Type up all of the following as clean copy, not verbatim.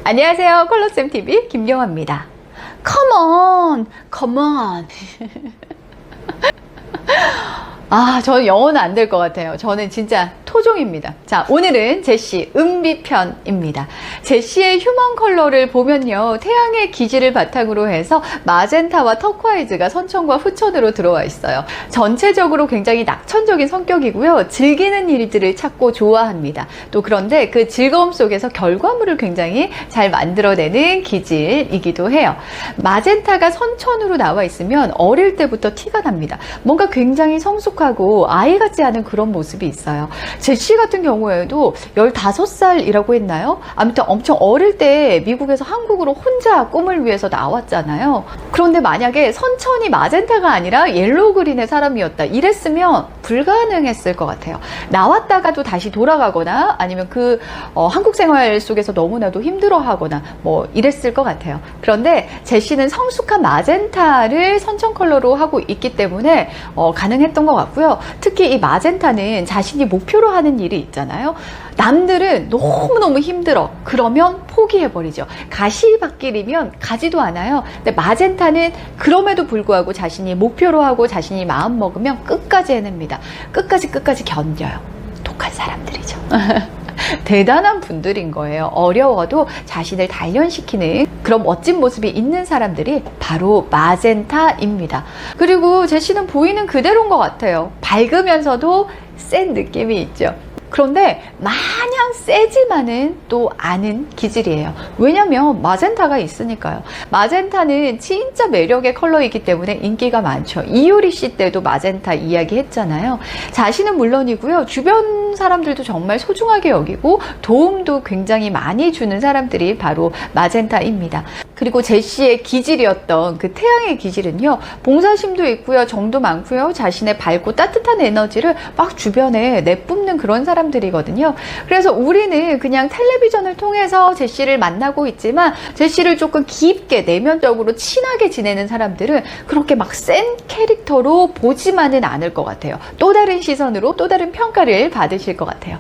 안녕하세요. 컬러쌤TV 김경화입니다. Come on, come on. 저는 영어는 안 될 것 같아요. 저는 진짜 토종입니다. 자, 오늘은 제시 은비편입니다. 제시의 휴먼 컬러를 보면요, 태양의 기질을 바탕으로 해서 마젠타와 터콰이즈가 선천과 후천으로 들어와 있어요. 전체적으로 굉장히 낙천적인 성격이고요, 즐기는 일들을 찾고 좋아합니다. 또 그런데 그 즐거움 속에서 결과물을 굉장히 잘 만들어내는 기질이기도 해요. 마젠타가 선천으로 나와 있으면 어릴 때부터 티가 납니다. 뭔가 굉장히 성숙하고 아이 같지 않은 그런 모습이 있어요. 제시 같은 경우에도 15살이라고 했나요? 아무튼 엄청 어릴 때 미국에서 한국으로 혼자 꿈을 위해서 나왔잖아요. 그런데 만약에 선천이 마젠타가 아니라 옐로우 그린의 사람이었다 이랬으면 불가능했을 것 같아요. 나왔다가도 다시 돌아가거나 아니면 한국 생활 속에서 너무나도 힘들어하거나 뭐 이랬을 것 같아요. 그런데 제시는 성숙한 마젠타를 선천 컬러로 하고 있기 때문에 가능했던 것 같고요. 특히 이 마젠타는 자신이 목표로 하는 일이 있잖아요. 남들은 너무너무 힘들어. 그러면 포기해버리죠. 가시밭길이면 가지도 않아요. 근데 마젠타는 그럼에도 불구하고 자신이 목표로 하고 자신이 마음 먹으면 끝까지 해냅니다. 끝까지 견뎌요. 독한 사람들이죠. 대단한 분들인 거예요. 어려워도 자신을 단련시키는 그런 멋진 모습이 있는 사람들이 바로 마젠타입니다. 그리고 제시는 보이는 그대로인 것 같아요. 밝으면서도 센 느낌이 있죠. 그런데 마냥 세지만은 또 않은 기질이에요. 왜냐면 마젠타가 있으니까요. 마젠타는 진짜 매력의 컬러이기 때문에 인기가 많죠. 이효리 씨 때도 마젠타 이야기 했잖아요. 자신은 물론이고요, 주변 사람들도 정말 소중하게 여기고 도움도 굉장히 많이 주는 사람들이 바로 마젠타입니다. 그리고 제시의 기질이었던 그 태양의 기질은요, 봉사심도 있고요, 정도 많고요, 자신의 밝고 따뜻한 에너지를 막 주변에 내뿜는 그런 사람들이거든요. 그래서 우리는 그냥 텔레비전을 통해서 제시를 만나고 있지만 제시를 조금 깊게 내면적으로 친하게 지내는 사람들은 그렇게 막 센 캐릭터로 보지만은 않을 것 같아요. 또 다른 시선으로 또 다른 평가를 받으실 것 같아요.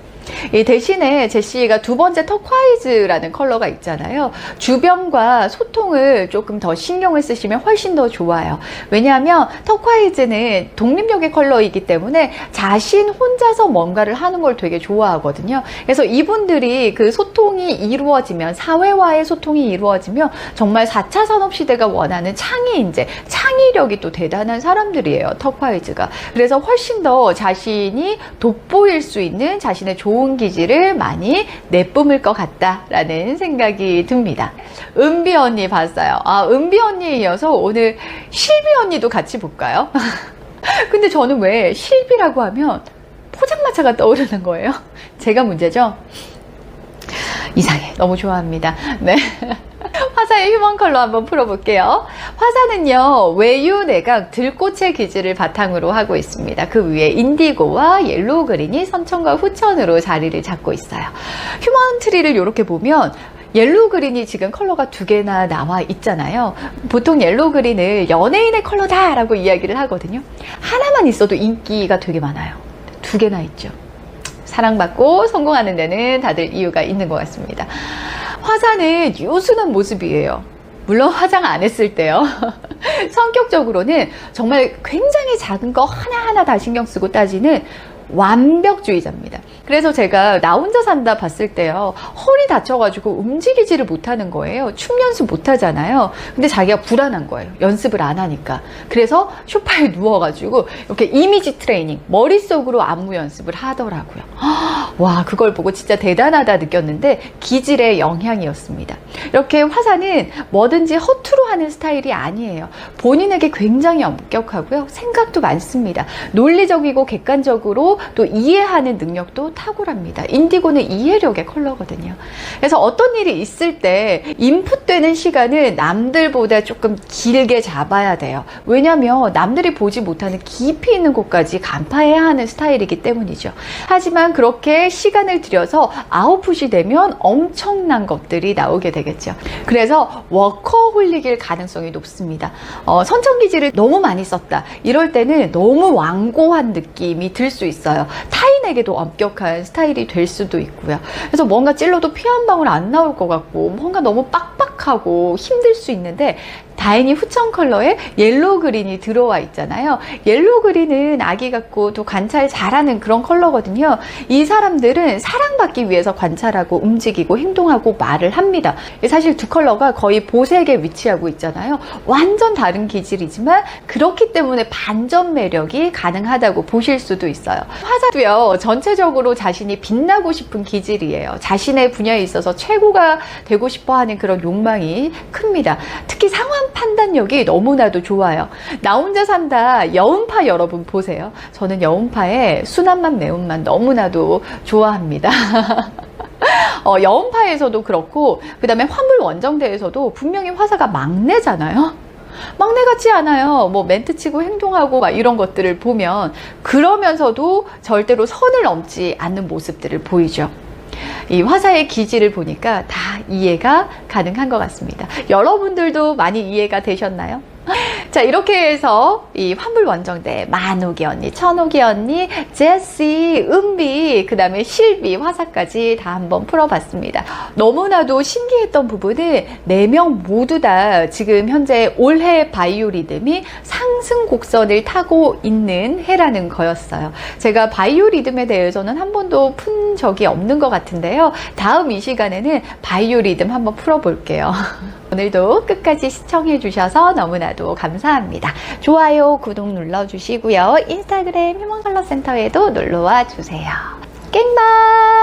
이 대신에 제시가 두 번째 터콰이즈라는 컬러가 있잖아요. 주변과 소통을 조금 더 신경을 쓰시면 훨씬 더 좋아요. 왜냐하면 터콰이즈는 독립력의 컬러이기 때문에 자신 혼자서 뭔가를 하는 걸 되게 좋아하거든요. 그래서 이분들이 그 소통이 이루어지면, 사회와의 소통이 이루어지면 정말 4차 산업시대가 원하는 창의력이 또 대단한 사람들이에요, 터콰이즈가. 그래서 훨씬 더 자신이 돋보일 수 있는 자신의 좋은 기질을 많이 내뿜을 것 같다라는 생각이 듭니다. 은비 언니 봤어요. 은비 언니에 이어서 오늘 실비 언니도 같이 볼까요? 근데 저는 왜 실비라고 하면 포장마차가 떠오르는 거예요. 제가 문제죠? 이상해. 너무 좋아합니다. 네. 화사의 휴먼 컬러 한번 풀어볼게요. 화사는요, 외유 내각 들꽃의 기질을 바탕으로 하고 있습니다. 그 위에 인디고와 옐로우 그린이 선천과 후천으로 자리를 잡고 있어요. 휴먼 트리를 이렇게 보면 옐로우 그린이 지금 컬러가 2개나 나와 있잖아요. 보통 옐로우 그린을 연예인의 컬러다 라고 이야기를 하거든요. 하나만 있어도 인기가 되게 많아요. 2개나 있죠. 사랑받고 성공하는 데는 다들 이유가 있는 것 같습니다. 화사는 요순한 모습이에요. 물론 화장 안 했을 때요. 성격적으로는 정말 굉장히 작은 거 하나하나 다 신경 쓰고 따지는 완벽주의자입니다. 그래서 제가 나 혼자 산다 봤을 때요, 허리 다쳐가지고 움직이지를 못하는 거예요. 춤 연습 못하잖아요. 근데 자기가 불안한 거예요, 연습을 안 하니까. 그래서 소파에 누워가지고 이렇게 이미지 트레이닝, 머릿속으로 안무 연습을 하더라고요. 와, 그걸 보고 진짜 대단하다 느꼈는데 기질의 영향이었습니다. 이렇게 화사는 뭐든지 허투루 하는 스타일이 아니에요. 본인에게 굉장히 엄격하고요, 생각도 많습니다. 논리적이고 객관적으로 또 이해하는 능력도 탁월합니다. 인디고는 이해력의 컬러거든요. 그래서 어떤 일이 있을 때 인풋되는 시간을 남들보다 조금 길게 잡아야 돼요. 왜냐하면 남들이 보지 못하는 깊이 있는 곳까지 간파해야 하는 스타일이기 때문이죠. 하지만 그렇게 시간을 들여서 아웃풋이 되면 엄청난 것들이 나오게 되겠죠. 그래서 워커홀릭일 가능성이 높습니다. 선천기질을 너무 많이 썼다. 이럴 때는 너무 완고한 느낌이 들 수 있어요. 타인에게도 엄격한 스타일이 될 수도 있고요. 그래서 뭔가 찔러도 피 한 방울 안 나올 것 같고 뭔가 너무 빡빡하고 힘들 수 있는데 다행히 후천 컬러에 옐로우 그린이 들어와 있잖아요. 옐로우 그린은 아기 같고 또 관찰 잘하는 그런 컬러거든요. 이 사람들은 사랑받기 위해서 관찰하고 움직이고 행동하고 말을 합니다. 사실 두 컬러가 거의 보색에 위치하고 있잖아요. 완전 다른 기질이지만 그렇기 때문에 반전 매력이 가능하다고 보실 수도 있어요. 화사도요, 전체적으로 자신이 빛나고 싶은 기질이에요. 자신의 분야에 있어서 최고가 되고 싶어 하는 그런 욕망이 큽니다. 특히 상황 판단력이 너무나도 좋아요. 나 혼자 산다 여운파 여러분 보세요. 저는 여운파의 순한 맛 매운 맛 너무나도 좋아합니다. 여운파에서도 그렇고 그 다음에 화물 원정대에서도 분명히 화사가 막내잖아요. 막내 같지 않아요. 뭐 멘트 치고 행동하고 막 이런 것들을 보면 그러면서도 절대로 선을 넘지 않는 모습들을 보이죠. 이 화사의 기질을 보니까 다 이해가 가능한 것 같습니다. 여러분들도 많이 이해가 되셨나요? 자, 이렇게 해서 이 환불 원정대 만옥이 언니, 천옥이 언니, 제시, 은비, 그 다음에 실비, 화사까지 다 한번 풀어봤습니다. 너무나도 신기했던 부분은 4명 모두 다 지금 현재 올해 바이오리듬이 상승 곡선을 타고 있는 해라는 거였어요. 제가 바이오리듬에 대해서는 한 번도 푼 적이 없는 것 같은데요. 다음 이 시간에는 바이오리듬 한번 풀어볼게요. 오늘도 끝까지 시청해 주셔서 너무나도 감사합니다. 좋아요, 구독 눌러주시고요. 인스타그램 휴먼컬러센터에도 놀러와 주세요. 깽바!